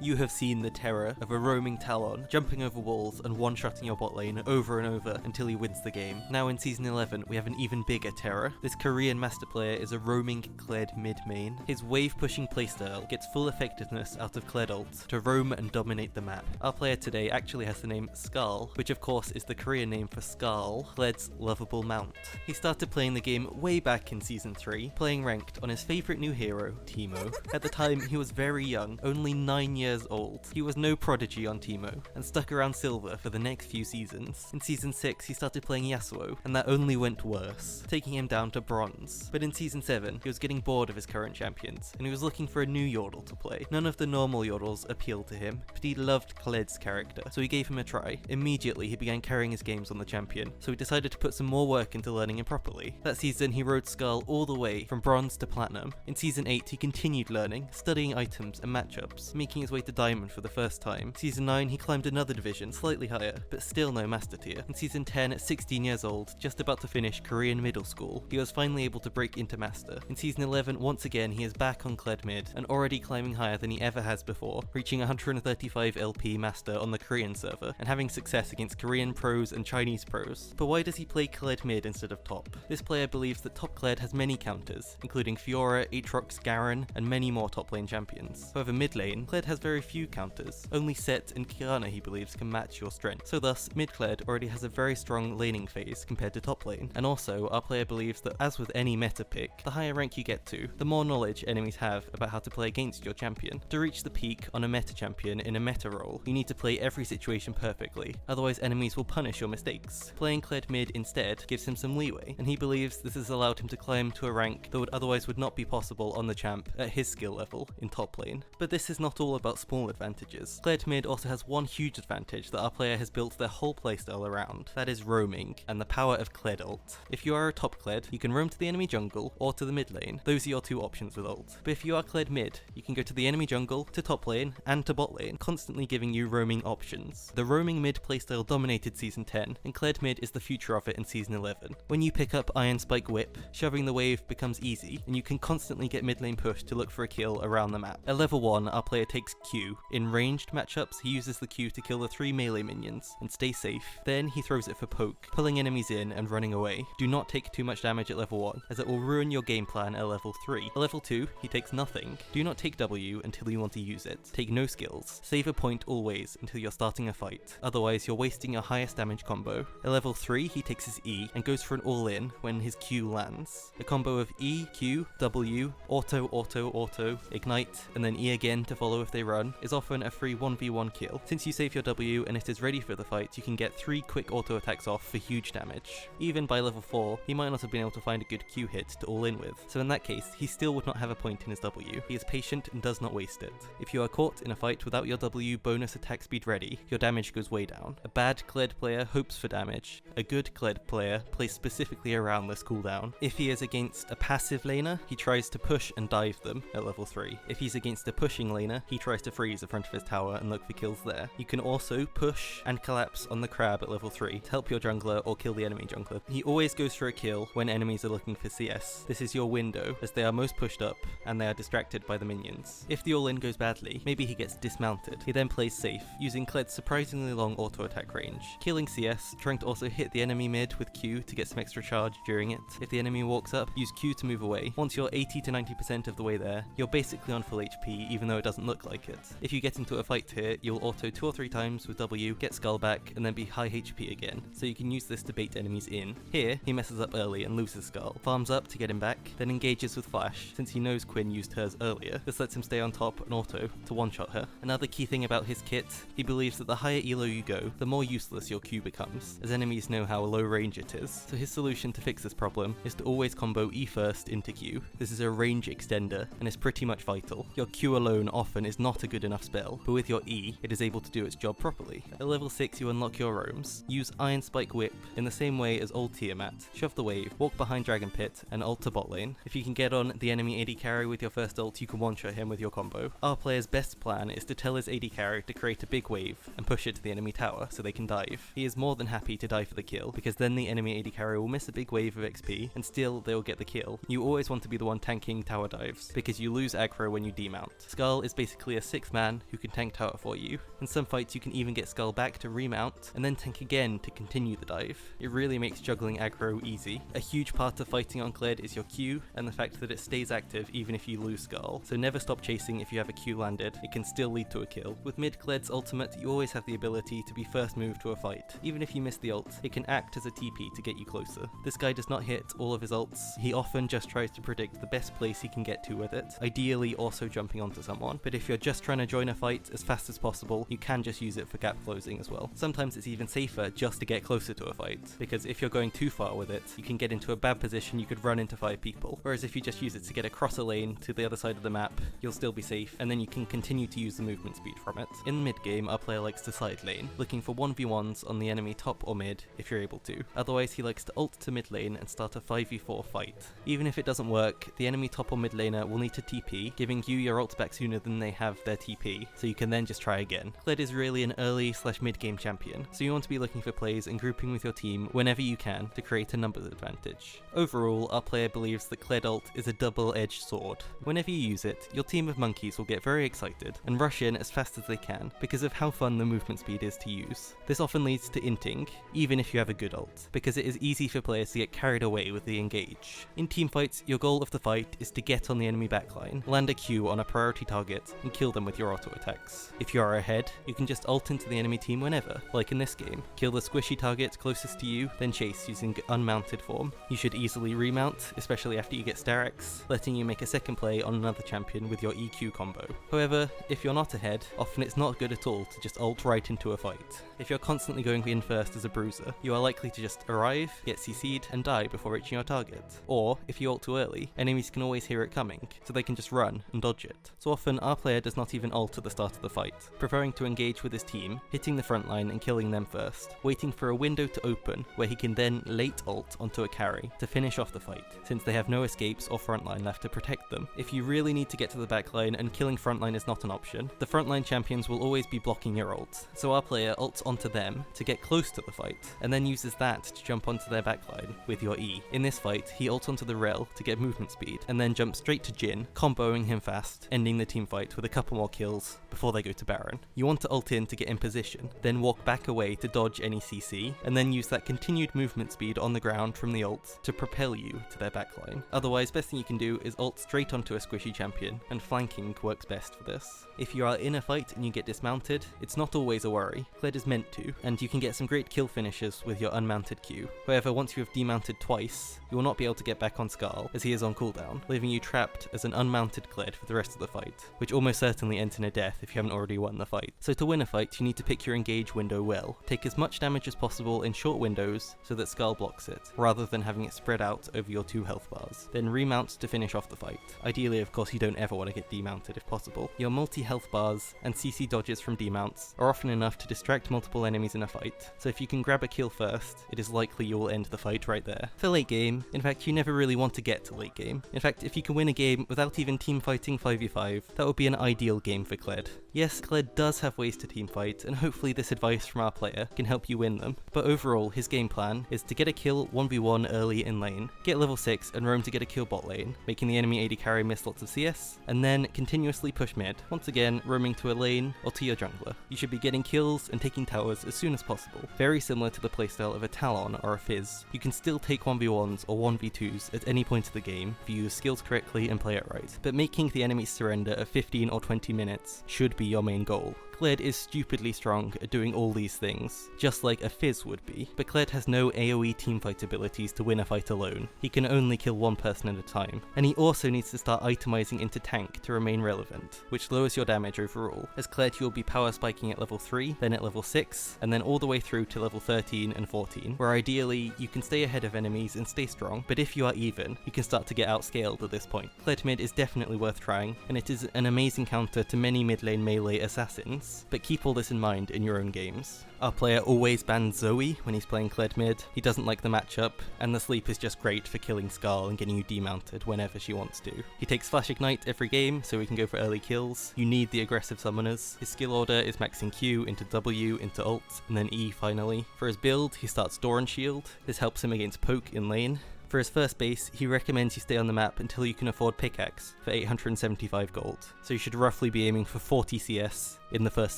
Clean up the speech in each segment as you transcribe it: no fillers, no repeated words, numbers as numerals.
you have seen the terror of a roaming Talon jumping over walls and one-shotting your bot lane over and over until he wins the game. Now in Season 11, we have an even bigger terror. This Korean Master player is a roaming Kled Mid main. His wave-pushing playstyle gets full effectiveness out of Kled ult to roam and dominate the map. Our player today actually has the name Skarl, which of course is the Korean name for Skarl, Kled's lovable mount. He started playing the game way back in Season 3, playing ranked on his favourite new hero, Teemo. At the time, he was very young, only 9 years old. He was no prodigy on Teemo, and stuck around silver for the next few seasons. In Season 6, he started playing Yasuo, and that only went worse, taking him down to bronze. But in Season 7, he was getting bored of his current champions, and he was looking for a new Yordle to play. None of the normal Yordles appealed to him, but he loved Kled's character, so he gave him a try. Immediately, he began carrying his games on the champion, so he decided to put some more work into learning him properly. That season, he rode Skarl all the way from bronze to platinum. In Season 8, he continued learning, studying items and matchups, making his way to diamond for the first time. Season 9, he climbed another division, slightly higher, but still no master tier. In Season 10, at 16 years old, just about to finish Korean middle school, he was finally able to break into master. In Season 11, once again, he is back on Kled Mid, and already climbing higher than he ever has before, reaching 135 LP master on the Korean server, and having success against Korean pros and Chinese pros. But why does he play Kled Mid instead of top? This player believes that top Kled has many counters, including Fiora, Aatrox, Garen, and many more top lane champions. However, mid lane, Kled has very few counters. Only Set and Kiana, he believes, can match your strength. So thus, mid Kled already has a very strong laning phase compared to top lane. And also, our player believes that as with any meta pick, the higher rank you get to, the more knowledge enemies have about how to play against your champion. To reach the peak on a meta champion in a meta role, you need to play every situation perfectly, otherwise enemies will punish your mistakes. Playing Kled Mid instead gives him some leeway, and he believes this has allowed him to climb to a rank that would not be possible on the champ at his skill level in top lane. But this is not all about small advantages. Kled Mid also has one huge advantage that our player has built their whole playstyle around, that is roaming, and the power of Kled ult. If you are a top Kled, you can roam to the enemy jungle or to the mid lane. Those are your two options with ult. But if you are Kled Mid, you can go to the enemy jungle, to top lane, and to bot lane, constantly giving you roaming options. The roaming mid playstyle dominated Season 10, and Kled Mid is the future of it in Season 11. When you pick up Iron Spike Whip, shoving the wave becomes easy, and you can constantly get mid lane push to look for a kill around the map. At level 1, our player takes Q. In ranged matchups, he uses the Q to kill the 3 melee minions and stay safe. Then he throws it for poke, pulling enemies in and running away. Do not take too much damage at level 1, as it will ruin your game plan at level 3. At level 2, he takes nothing. Do not take W until you want to use it. Take no skills. Save a point always until you're starting a fight, otherwise you're wasting your highest damage combo. At level 3, he takes his E and goes for an all-in when his Q lands. A combo of E, Q, W, auto, ignite, and then E again to follow if they run, is often a free 1v1 kill. Since you save your W and it is ready for the fight, you can get 3 quick auto attacks off for huge damage. Even by level 4, he might not have been able to find a good Q hit to all in with, so in that case, he still would not have a point in his W. He is patient and does not waste it. If you are caught in a fight without your W bonus attack speed ready, your damage goes way down. A bad Kled player hopes for damage. A good Kled player plays specifically around this cooldown. If he is against a passive laner, he tries to push and dive them at level 3. If he's against a pushing laner, he tries to freeze in front of his tower and look for kills there. You can also push and collapse on the crab at level 3 to help your jungler or kill the enemy jungler. He always goes for a kill when enemies are looking for CS. This is your window, as they are most pushed up and they are distracted by the minions. If the all-in goes badly, maybe he gets dismounted. He then plays safe, using Kled's surprisingly long auto attack range, killing CS, trying to also hit the enemy mid with Q to get some extra charge during it. If the enemy walks up, use Q to move away. Once you're 80 to 90% of the way there, you're basically on full HP even though it doesn't look like it. If you get into a fight here, you'll auto 2 or 3 times with W, get Skull back, and then be high HP again, so you can use this to bait enemies in. Here, he messes up early and loses Skull, farms up to get him back, then engages with Flash, since he knows Quinn used hers earlier. This lets him stay on top and auto to one-shot her. Another key thing about his kit, he believes that the higher elo you go, the more useless your Q becomes, as enemies know how low range it is. So his solution to fix this problem is to always combo E first into Q. This is a range extender, and is pretty much vital. Your Q alone often is not a good enough spell, but with your E, it is able to do its job properly. At level 6 you unlock your roams. Use Iron Spike Whip in the same way as old Tiamat. Shove the wave, walk behind Dragon Pit, and ult to bot lane. If you can get on the enemy AD carry with your first ult, you can one-shot him with your combo. Our player's best plan is to tell his AD carry to create a big wave and push it to the enemy tower so they can dive. He is more than happy to die for the kill, because then the enemy AD carry will miss a big wave of XP, and still they will get the kill. You always want to be the one tanking tower dives, because you lose aggro when you demount. Skarl is basically a sixth man who can tank tower for you. In some fights you can even get Skull back to remount, and then tank again to continue the dive. It really makes juggling aggro easy. A huge part of fighting on Kled is your Q, and the fact that it stays active even if you lose Skull, so never stop chasing if you have a Q landed, it can still lead to a kill. With mid Kled's ultimate, you always have the ability to be first move to a fight. Even if you miss the ult, it can act as a TP to get you closer. This guy does not hit all of his ults, he often just tries to predict the best place he can get to with it, ideally also jumping onto someone, but if you're just trying to join a fight as fast as possible, you can just use it for gap closing as well. Sometimes it's even safer just to get closer to a fight, because if you're going too far with it, you can get into a bad position, you could run into 5 people, whereas if you just use it to get across a lane to the other side of the map, you'll still be safe, and then you can continue to use the movement speed from it. In mid game, our player likes to side lane, looking for 1v1s on the enemy top or mid if you're able to. Otherwise he likes to ult to mid lane and start a 5v4 fight. Even if it doesn't work, the enemy top or mid laner will need to TP, giving you your ult back sooner than they have their TP, so you can then just try again. Kled is really an early/mid game champion, so you want to be looking for plays and grouping with your team whenever you can to create a numbers advantage. Overall, our player believes that Kled ult is a double-edged sword. Whenever you use it, your team of monkeys will get very excited and rush in as fast as they can because of how fun the movement speed is to use. This often leads to inting, even if you have a good ult, because it is easy for players to get carried away with the engage. In teamfights, your goal of the fight is to get on the enemy backline, land a Q on a priority target, and kill them with your auto attacks. If you are ahead, you can just ult into the enemy team whenever, like in this game. Kill the squishy target closest to you, then chase using unmounted form. You should easily remount, especially after you get Starix, letting you make a second play on another champion with your EQ combo. However, if you're not ahead, often it's not good at all to just ult right into a fight. If you're constantly going in first as a bruiser, you are likely to just arrive, get CC'd, and die before reaching your target. Or, if you ult too early, enemies can always hear it coming, so they can just run and dodge it. So often, our player does not even ult at the start of the fight, preferring to engage with his team, hitting the front line and killing them first, waiting for a window to open where he can then late ult onto a carry to finish off the fight, since they have no escapes or frontline left to protect them. If you really need to get to the backline and killing frontline is not an option, the frontline champions will always be blocking your ult, so our player ults onto them to get close to the fight, and then uses that to jump onto their backline with your E. In this fight, he ults onto the rel to get movement speed, and then jumps straight to Jhin, comboing him fast, ending the team fight with a couple more kills before they go to Baron. You want to ult in to get in position, then walk back away to dodge any CC, and then use that continued movement speed on the ground from the ult to propel you to their backline. Otherwise, best thing you can do is ult straight onto a squishy champion, and flanking works best for this. If you are in a fight and you get dismounted, it's not always a worry. Kled is meant to, and you can get some great kill finishes with your unmounted Q. However, once you have demounted twice, you will not be able to get back on Skull, as he is on cooldown, leaving you trapped as an unmounted Kled for the rest of the fight, which almost certainly ends in a death if you haven't already won the fight. So to win a fight, you need to pick your engage window well. Take as much damage as possible in short windows so that Skull blocks it, rather than having it spread out over your 2 health bars. Then remount to finish off the fight. Ideally, of course, you don't ever want to get demounted if possible. Your multi-health bars and CC dodges from demounts are often enough to distract multiple enemies in a fight, so if you can grab a kill first, it is likely you will end the fight right there. For late game, in fact, you never really want to get to late game. In fact, if you can win a game without even team fighting 5v5, that would be an ideal game for Kled. Yes, Kled does have ways to team fight, and hopefully this advice from our player can help you win them, but overall, his game plan is to get a kill 1v1 early in lane, get level 6 and roam to get a kill bot lane, making the enemy AD carry miss lots of CS, and then continuously push mid, once again roaming to a lane or to your jungler. You should be getting kills and taking towers as soon as possible, very similar to the playstyle of a Talon or a Fizz. You can still take 1v1s or 1v2s at any point of the game if you use skills correctly and play it right, but making the enemy surrender at 15 or 20 minutes should be your main goal. Kled is stupidly strong at doing all these things, just like a Fizz would be, but Kled has no AoE teamfight abilities to win a fight alone. He can only kill one person at a time, and he also needs to start itemizing into tank to remain relevant, which lowers your damage overall. As Kled, you'll be power spiking at level 3, then at level 6, and then all the way through to level 13 and 14, where ideally you can stay ahead of enemies and stay strong, but if you are even, you can start to get outscaled at this point. Kled Mid is definitely worth trying, and it is an amazing counter to many mid lane melee assassins, but keep all this in mind in your own games. Our player always bans Zoe when he's playing Kled Mid. He doesn't like the matchup, and the sleep is just great for killing Skull and getting you demounted whenever she wants to. He takes Flash Ignite every game, so he can go for early kills. You need the aggressive summoners. His skill order is maxing Q into W into ult, and then E finally. For his build, he starts Door and Shield. This helps him against poke in lane. For his first base, he recommends you stay on the map until you can afford pickaxe for 875 gold, so you should roughly be aiming for 40 CS in the first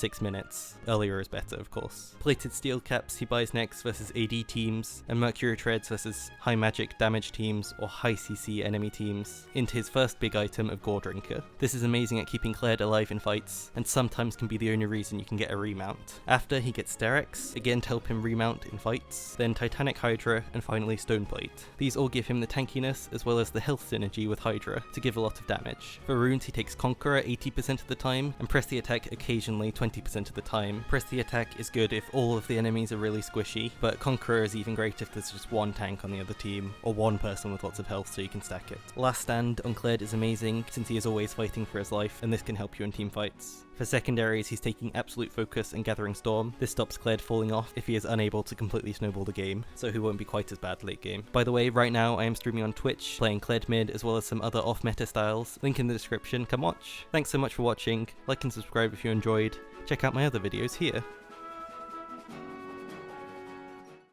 6 minutes. Earlier is better, of course. Plated steel caps he buys next versus AD teams, and mercury treads versus high magic damage teams or high CC enemy teams, into his first big item of Gore Drinker. This is amazing at keeping Kled alive in fights, and sometimes can be the only reason you can get a remount. After, he gets Sterex, again to help him remount in fights, then Titanic Hydra, and finally Stoneplate. These all give him the tankiness as well as the health synergy with Hydra to give a lot of damage. For runes, he takes Conqueror 80% of the time, and Press the Attack occasionally 20% of the time. Press the Attack is good if all of the enemies are really squishy, but Conqueror is even great if there's just one tank on the other team, or one person with lots of health so you can stack it. Last Stand on Kled is amazing since he is always fighting for his life, and this can help you in team fights. For secondaries, he's taking Absolute Focus and Gathering Storm. This stops Kled falling off if he is unable to completely snowball the game, so he won't be quite as bad late game. By the way, right now I am streaming on Twitch, playing Kled Mid as well as some other off-meta styles. Link in the description, come watch. Thanks so much for watching, like and subscribe if you enjoyed. Check out my other videos here.